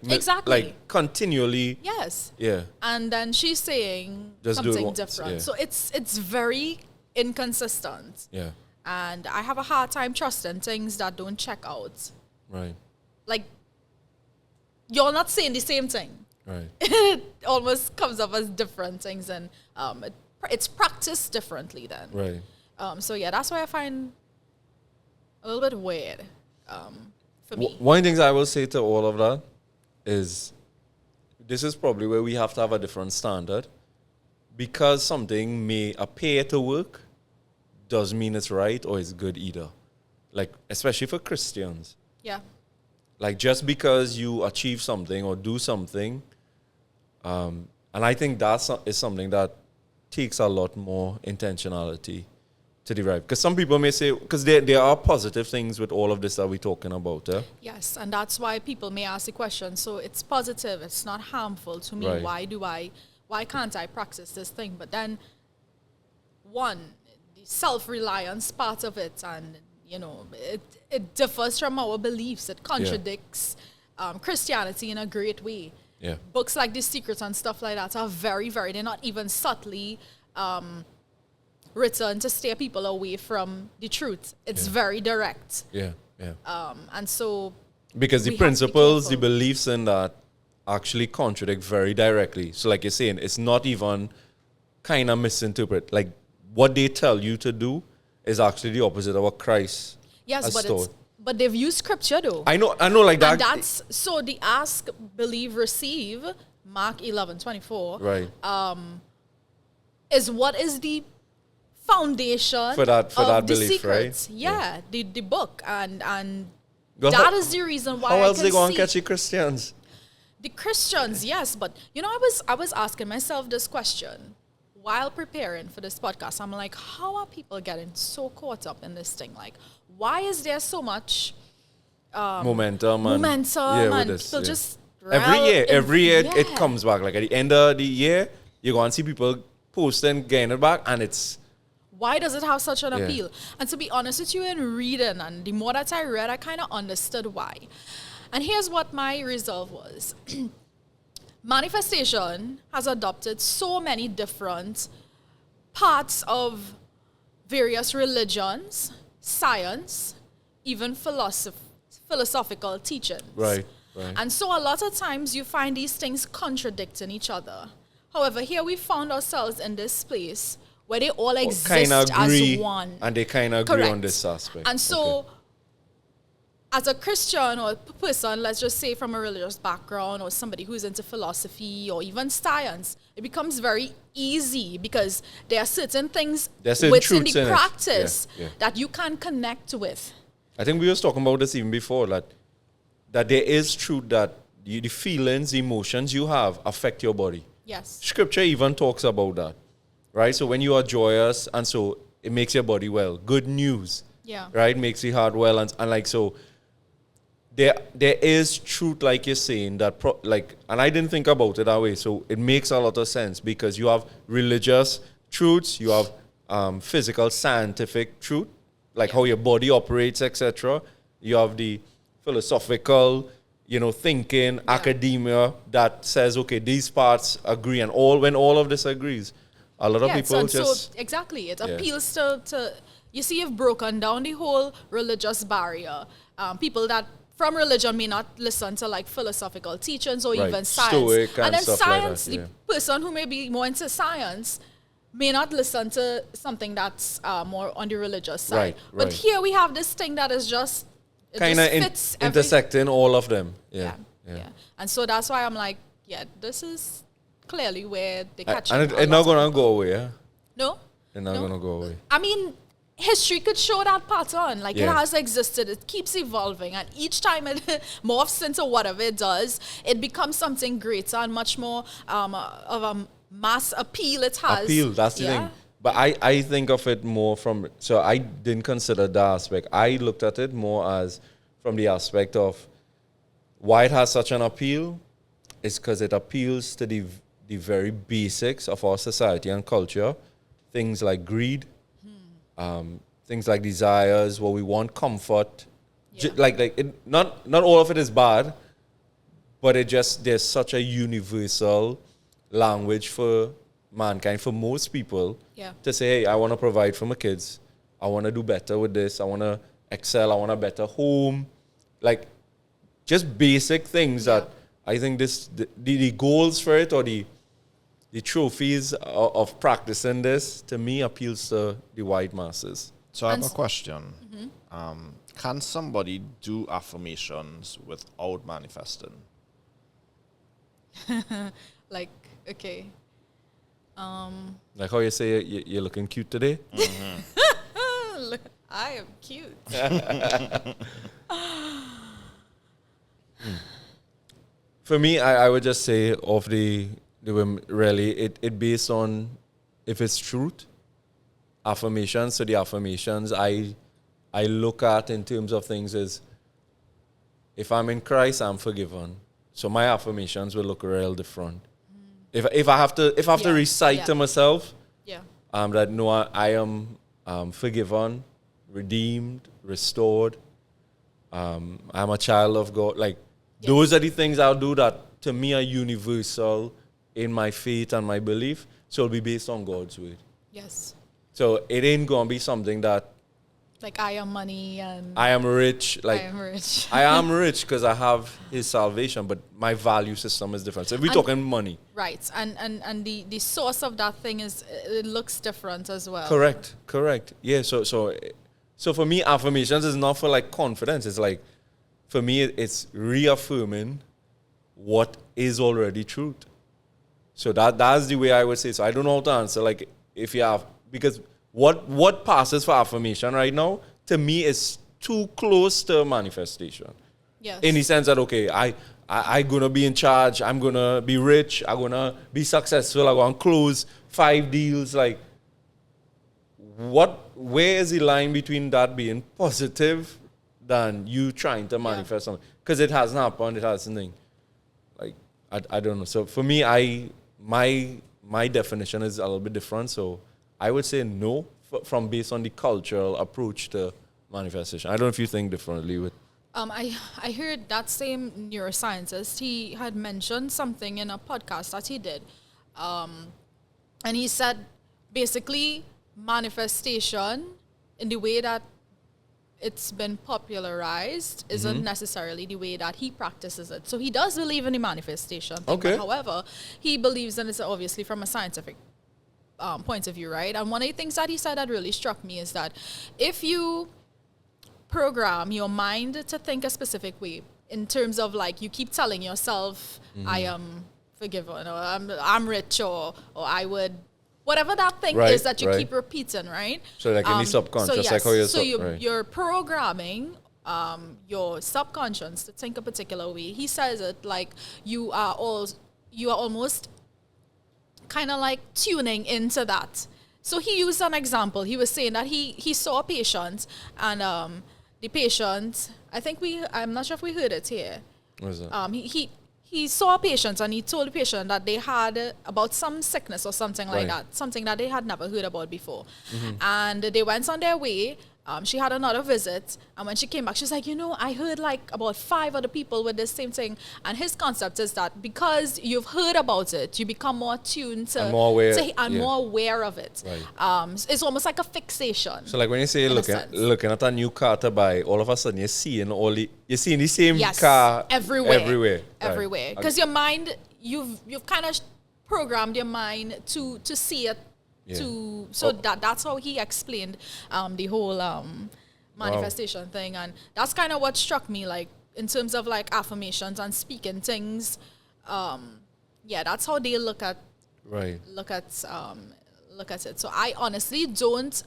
Exactly. Continually. Yes. Yeah. And then she's saying Just do it something once, different. yeah. So it's very inconsistent. Yeah. And I have a hard time trusting things that don't check out. Right. Like, you're not saying the same thing. Right. It almost comes up as different things, and it's practiced differently then. Right. So yeah, that's why I find a little bit weird for me. One of the things I will say to all of that is, this is probably where we have to have a different standard. Because something may appear to work, doesn't mean it's right or it's good either. Like, especially for Christians. Yeah. Like, just because you achieve something or do something, and I think that is something that takes a lot more intentionality to derive. Because some people may say, because there are positive things with all of this that we're talking about. Yes, and that's why people may ask the question, so it's positive, it's not harmful to me. Right. Why can't I practice this thing? But then, one, the self-reliance part of it, and it differs from our beliefs. It contradicts Christianity in a great way. Yeah. Books like The Secret and stuff like that are very, very, they're not even subtly written to steer people away from the truth. It's very direct. Yeah. And so... Because the we have to be principles, the careful. beliefs in that actually contradict very directly. So like you're saying, it's not even kind of misinterpret. Like, what they tell you to do is actually the opposite of what Christ has taught. But they've used scripture though. I know like that. And that's so the ask, believe, receive, Mark 11:24. Right. Is what is the foundation For that of the belief, secrets. right? Yeah, the book and Well, that is the reason why how I else can they going see to catch the Christians? the Christians, yes, but I was asking myself this question while preparing for this podcast. I'm like, how are people getting so caught up in this thing? Like, why is there so much momentum and and with this, people just every year yeah. it comes back. Like at the end of the year, you go and see people posting, getting it back, and it's Why does it have such an Yeah. appeal? And to be honest with you, in reading, and the more that I read, I kind of understood why. And here's what my resolve was. Manifestation has adopted so many different parts of various religions, science, even philosophical teachings. right. And so a lot of times you find these things contradicting each other. However, here we found ourselves in this place where they all exist Kind of agree, as one. and they kind of agree on Correct. this aspect. And so, Okay. as a Christian or a person, let's just say from a religious background or somebody who's into philosophy or even science, it becomes very easy because there are certain things There are certain within truths the in it. practice Yeah, yeah. that you can connect with. I think we was talking about this even before, that there is truth that the feelings, the emotions you have affect your body. Yes. Scripture even talks about that, right? So when you are joyous, and so it makes your body well. Good news, Yeah. right? Makes the heart well, and like so. There is truth, like you're saying, that and I didn't think about it that way. So it makes a lot of sense because you have religious truths, you have physical, scientific truth, like how your body operates, etc. You have the philosophical, thinking, academia that says, okay, these parts agree, and when all of this agrees, a lot of people and just so exactly it Yeah. appeals to you see, you've broken down the whole religious barrier. People that from religion may not listen to like philosophical teachings or Right. even science. Stoic and then stuff like that, science, yeah. the person who may be more into science may not listen to something that's more on the religious side. Right, But right. here we have this thing that is just it kind just of fits every- intersecting all of them. yeah, Yeah. yeah. And so that's why I'm like, yeah, this is clearly where they catch And it's not gonna go away, yeah? No? It's not No. gonna go away. I mean, history could show that pattern. Like, it Yeah. has existed. It keeps evolving. And each time it morphs into whatever it does, it becomes something greater and much more of a mass appeal it has. Appeal, that's the thing. But I think of it more from, so I didn't consider that aspect. I looked at it more as from the aspect of why it has such an appeal is because it appeals to the very basics of our society and culture. Things like greed, things like desires, where we want comfort. Yeah. Not all of it is bad, but there's such a universal language for mankind, for most people, Yeah. to say, hey, I want to provide for my kids. I want to do better with this. I want to excel. I want a better home. Like, just basic things that I think the goals for it, or the trophies of practicing this, to me, appeals to the wide masses. So I have And a s- question. Can somebody do affirmations without manifesting? Like, okay. Like how you say you're looking cute today. Look, I am cute. For me, I would just say of the women, really, it based on if it's truth, affirmations. So the affirmations I look at in terms of things is, if I'm in Christ, I'm forgiven. So my affirmations will look real different. If I have to Yeah, recite yeah. to myself, Yeah. that no, I am forgiven, redeemed, restored. I'm a child of God. Like, those are the things I'll do that to me are universal in my faith and my belief. So it'll be based on God's word. Yes. So it ain't gonna be something that Like, I am money and I am rich. Like, I am rich. I am rich because I have His salvation, but my value system is different. So if we're And- talking money, Right. And the source of that thing it looks different as well. correct. Yeah. So for me, affirmations is not for like confidence. It's like, for me, it's reaffirming what is already truth. So that's the way I would say. So I don't know how to answer. Like, if you have, because what passes for affirmation right now, to me, is too close to manifestation. Yes. In the sense that, okay, I gonna be in charge, I'm gonna be rich, I'm gonna be successful, I'm gonna close 5 deals. Like, where is the line between that being positive, than you trying to manifest something. Because it hasn't happened, it hasn't. Like, I don't know. So for me, my definition is a little bit different. So I would say no from based on the cultural approach to manifestation. I don't know if you think differently with. I heard that same neuroscientist, he had mentioned something in a podcast that he did. And he said, basically, manifestation in the way that it's been popularized isn't necessarily the way that he practices it. So he does believe in the manifestation thing. Okay. But however, he believes in it obviously from a scientific point of view, right? And one of the things that he said that really struck me is that if you program your mind to think a specific way, in terms of like you keep telling yourself, I am forgiven, or I'm rich, or I would, whatever that thing is that you keep repeating, right? So like in the subconscious, so yes, like how you're so you're programming your subconscious to think a particular way. He says it like you are almost kind of like tuning into that. So he used an example. He was saying that he saw a patient, and the patient, I'm not sure if we heard it here. What is that? He saw a patient, and he told the patient that they had about some sickness or something like that, something that they had never heard about before. And they went on their way. She had another visit, and when she came back, she's like, I heard like about 5 other people with the same thing. And his concept is that because you've heard about it, you become more tuned to, and more aware, more aware of it. Right. It's almost like a fixation. So like when you say looking at a new car to buy, all of a sudden you're seeing the same car everywhere. Because your mind, you've kind of programmed your mind to see it. That's how he explained the whole manifestation thing, and that's kind of what struck me, like in terms of like affirmations and speaking things. That's how they look at it. So I honestly don't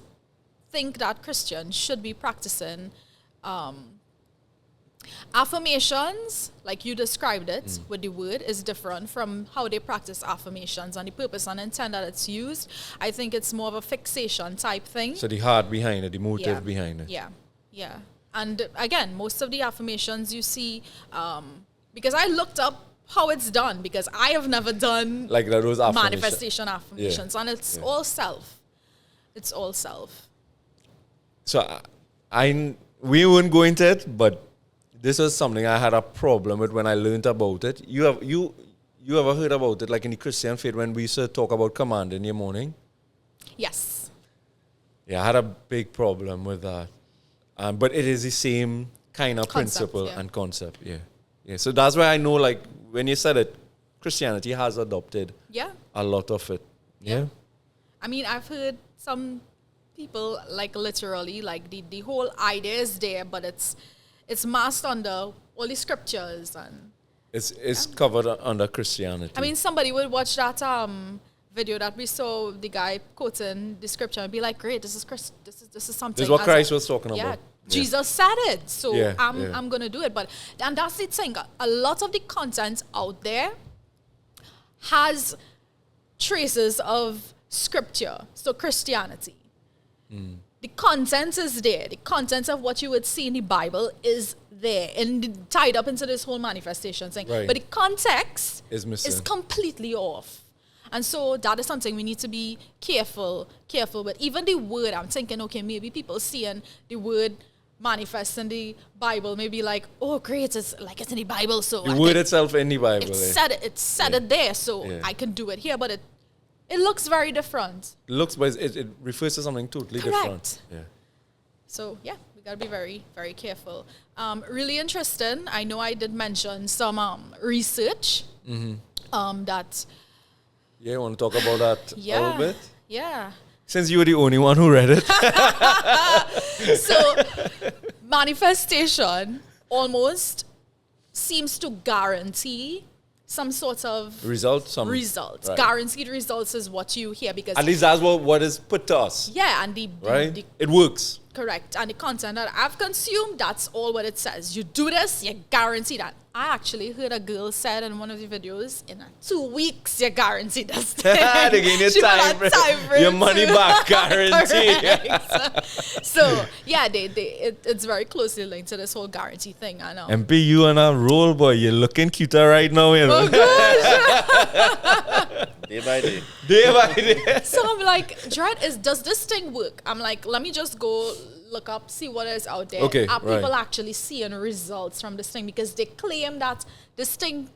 think that Christians should be practicing affirmations like you described it with the word is different from how they practice affirmations and the purpose and intent that it's used. I think it's more of a fixation type thing. So the heart behind it, the motive behind it. Yeah. And again, most of the affirmations you see, because I looked up how it's done, because I have never done like those manifestation affirmations, and it's all self. It's all self. So we won't go into it, but this was something I had a problem with when I learned about it. You ever heard about it, like in the Christian faith, when we used to talk about command in the morning? Yes. Yeah, I had a big problem with that. But it is the same kind of principle and concept. Yeah. So that's why I know, like, when you said it, Christianity has adopted a lot of it. Yeah. I mean, I've heard some people, like, literally, like, the whole idea is there, but it's masked under all the scriptures, and it's covered under Christianity. I mean, somebody would watch that video that we saw the guy quoting the scripture and be like, "Great, this is something." This is what Christ was talking about. Yeah, Jesus said it, so I'm gonna do it. But and that's the thing. A lot of the content out there has traces of scripture, so Christianity. The content is there. The content of what you would see in the Bible is there and tied up into this whole manifestation thing. Right. But the context is completely off. And so that is something we need to be careful with. Even the word, I'm thinking, okay, maybe people seeing the word manifest in the Bible, maybe like, oh, great, it's like it's in the Bible. So the word itself in the Bible. It said it there, so I can do it here. But it looks very different. But it refers to something totally different. Yeah. So, we got to be very, very careful. Really interesting. I know I did mention some research that... Yeah, you want to talk about that a little bit? Yeah. Since you were the only one who read it. So, manifestation almost seems to guarantee some sort of results. Right. Guaranteed results is what you hear, because at least that's what is put to us. Yeah, and it works. Correct. And the content that I've consumed, that's all what it says. You do this, you guarantee that. I actually heard a girl said in one of the videos, in 2 weeks, you're guaranteed this thing. They give you She put time, a time frame your money to- back guarantee. Correct. So, yeah, it's very closely linked to this whole guarantee thing, I know. MP, you on a roll, boy. You're looking cuter right now, you know. Oh, gosh. Day by day. Day by day. So I'm like, Dread, does this thing work? I'm like, let me just go look up, see what is out there. Okay, Are people right. actually seeing results from this thing? Because they claim that this thing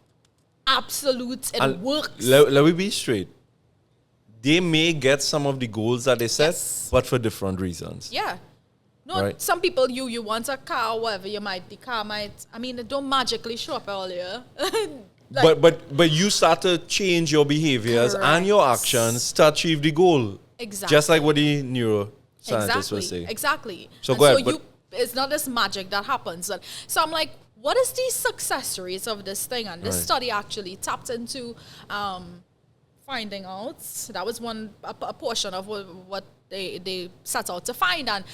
absolute, it And works. Let me be straight. They may get some of the goals that they set, Yes. but for different reasons. Yeah. No, Right. some people, you want a car, whatever, the car might, I mean, it don't magically show up earlier. Like, But you start to change your behaviors and your Correct. actions to achieve the goal. Exactly. Just like what the neuroscientists were saying. Exactly. So And go ahead, but- it's not this magic that happens. So I'm like, what is the success rates of this thing? And this Right. study actually tapped into finding out. That was a portion of what they set out to find. And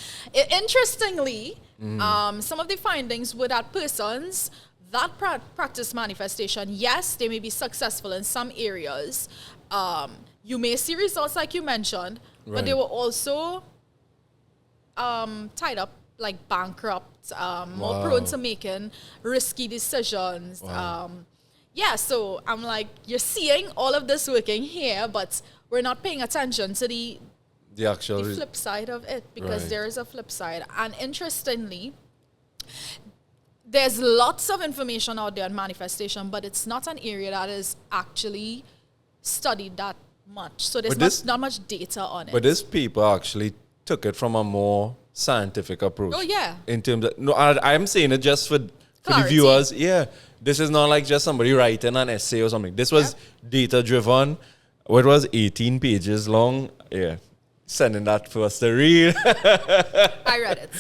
interestingly, some of the findings were that persons that practice manifestation, yes, they may be successful in some areas. You may see results like you mentioned, but they Right. were also tied up, like bankrupt, more Wow. prone to making risky decisions. Wow. So I'm like, you're seeing all of this working here, but we're not paying attention to the The flip side of it, because Right. there is a flip side. And interestingly, there's lots of information out there on manifestation, but it's not an area that is actually studied that much. So there's But this- not much data on it. But this paper actually took it from a more scientific approach. Oh, yeah. In terms of, no, I'm saying it just for the Clarity. viewers. Yeah. This is not like just somebody writing an essay or something. This was data driven. What was 18 pages long? Yeah. Sending that for us to read. I read it.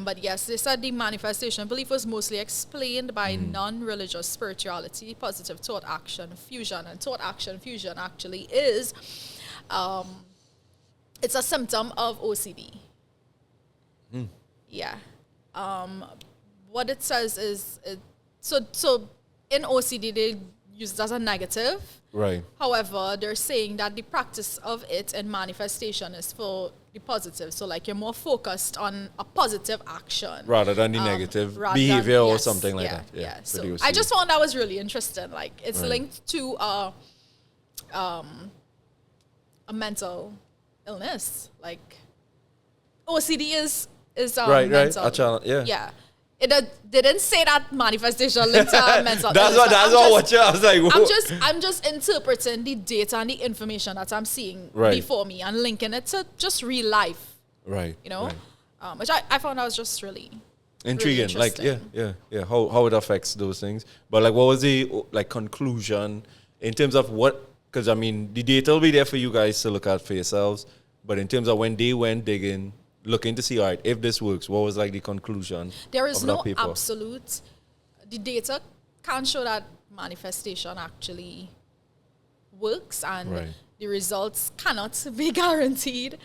But yes, they said the manifestation belief was mostly explained by non-religious spirituality, positive thought action fusion. And thought action fusion actually is, it's a symptom of OCD. Yeah. What it says is, so in OCD, they use it as a negative. Right. However, they're saying that the practice of it and manifestation is for the positive. So like you're more focused on a positive action. Rather than the negative rather behavior than- or yes, something like yeah, that. Yeah. for So the I OCD. just found that was really interesting. Like it's Right. linked to a mental illness. Like OCD is Right. mental. A challenge, yeah. Yeah. They didn't say that manifestation linked to mental That's illness. what. So That's I'm what. just- What you. I was like. I'm just interpreting the data and the information that I'm seeing Right. before me and linking it to just real life, Right. you know, right. which I found that was just really Intriguing. really Like yeah. How it affects those things. But like, what was the like conclusion in terms of what? Because I mean, the data will be there for you guys to look at for yourselves. But in terms of when they went digging, looking to see, all right, if this works, what was like the conclusion? There is of no that paper? absolute. The data can't show that manifestation actually works, and Right. the results cannot be guaranteed.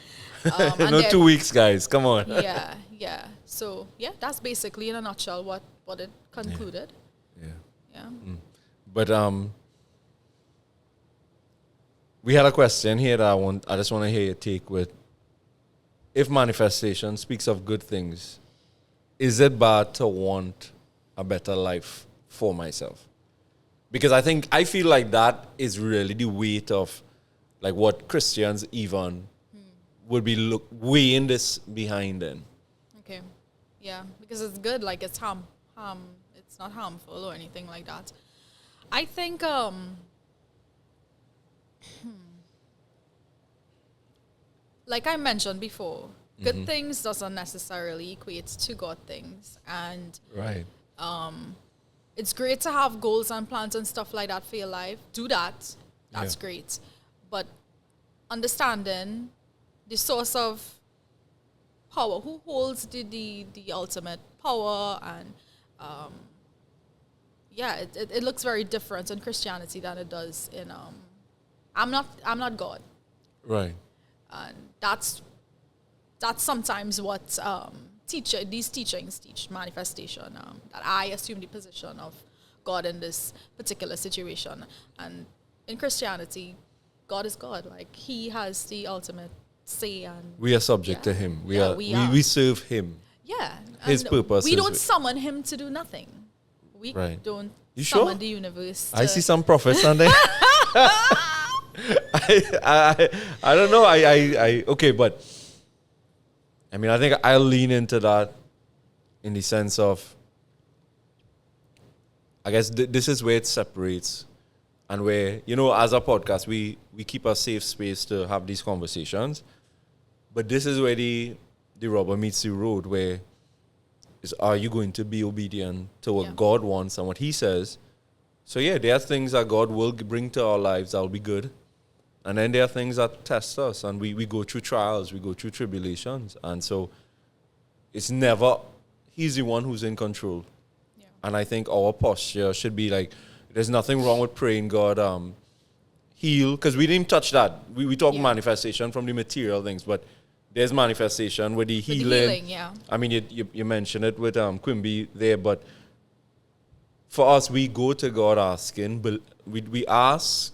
And No, there- 2 weeks, guys. Come on. Yeah. So yeah, that's basically in a nutshell what it concluded. Yeah. Yeah. But we had a question here that I just want to hear your take with. If manifestation speaks of good things, is it bad to want a better life for myself? Because I feel like that is really the weight of like what Christians even would be weighing this behind then. Okay. Yeah, because it's good. Like it's it's not harmful or anything like that. I think like I mentioned before, good things doesn't necessarily equate to God things, and Right. it's great to have goals and plans and stuff like that for your life. Do that. That's Yeah. great. But understanding the source of power, who holds the ultimate power, and it looks very different in Christianity than it does in I'm not God. Right. And that's sometimes what these teachings teach manifestation. That I assume the position of God in this particular situation. And in Christianity, God is God. Like, he has the ultimate say, and We are subject to him. We Yeah, are. we are. We serve him. yeah, His and purpose we is don't it. summon him to do nothing. We Right. don't You summon sure? the universe. I to- see some prophets on there. I don't know. Okay, but I mean, I think I'll lean into that in the sense of, I guess this is where it separates, and where, you know, as a podcast, we keep a safe space to have these conversations. But this is where the rubber meets the road, where is, are you going to be obedient to what Yeah. God wants and what He says? So yeah, there are things that God will bring to our lives that'll be good. And then there are things that test us, and we go through trials, we go through tribulations. And so it's never, He's the one who's in control. Yeah. And I think our posture should be like, there's nothing wrong with praying God heal, because we didn't touch that. We talk Yeah. manifestation from the material things, but there's manifestation with the With the healing. healing, yeah. I mean, you mentioned it with Quimby there, but for us, we go to God asking, but we ask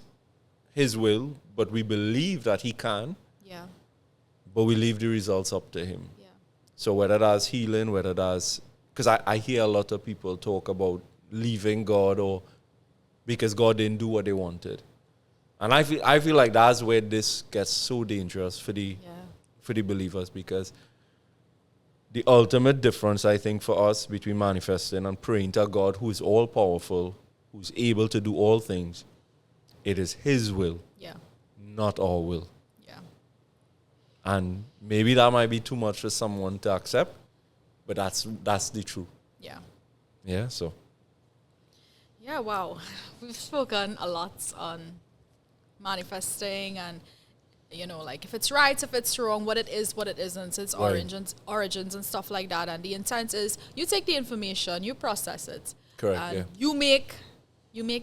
His will, but we believe that He can, Yeah. but we leave the results up to Him. Yeah. So whether that's healing, whether that's, because I hear a lot of people talk about leaving God, or because God didn't do what they wanted. And I feel like that's where this gets so dangerous for the believers, because the ultimate difference, I think, for us between manifesting and praying to God, who is all powerful, who's able to do all things, it is His will, Yeah. not our will. Yeah. And maybe that might be too much for someone to accept, but that's the truth. Yeah. Yeah, so. Yeah, wow. We've spoken a lot on manifesting, and, you know, like, if it's right, if it's wrong, what it is, what it isn't, its Right. origins and stuff like that. And the intent is, you take the information, you process it. Correct, and yeah. you make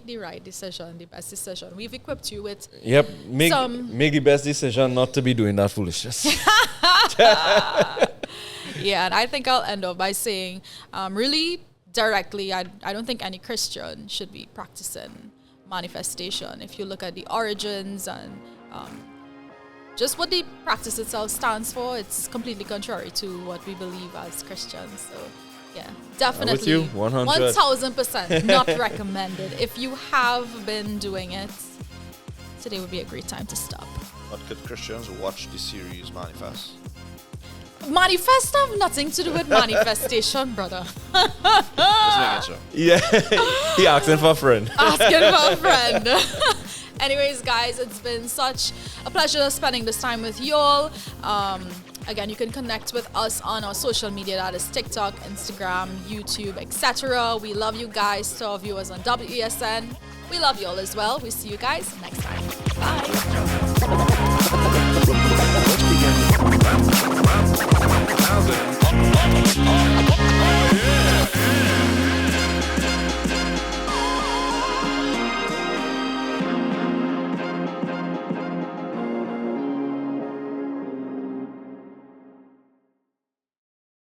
the right decision, the best decision. We've equipped you with Yep, make the best decision not to be doing that foolishness. Yeah, and I think I'll end off by saying, really directly, I don't think any Christian should be practicing manifestation. If you look at the origins and just what the practice itself stands for, it's completely contrary to what we believe as Christians. So, yeah, definitely, you, 100. 1000% not recommended. If you have been doing it, today would be a great time to stop. But could Christians watch the series Manifest? Manifest have nothing to do with manifestation, brother. Just making sure. Yeah, he asking for a friend. Asking for a friend. Anyways, guys, it's been such a pleasure spending this time with y'all. Again, you can connect with us on our social media, that is TikTok, Instagram, YouTube, etc. We love you guys. To our viewers on WESN, we love y'all as well. We see you guys next time. Bye.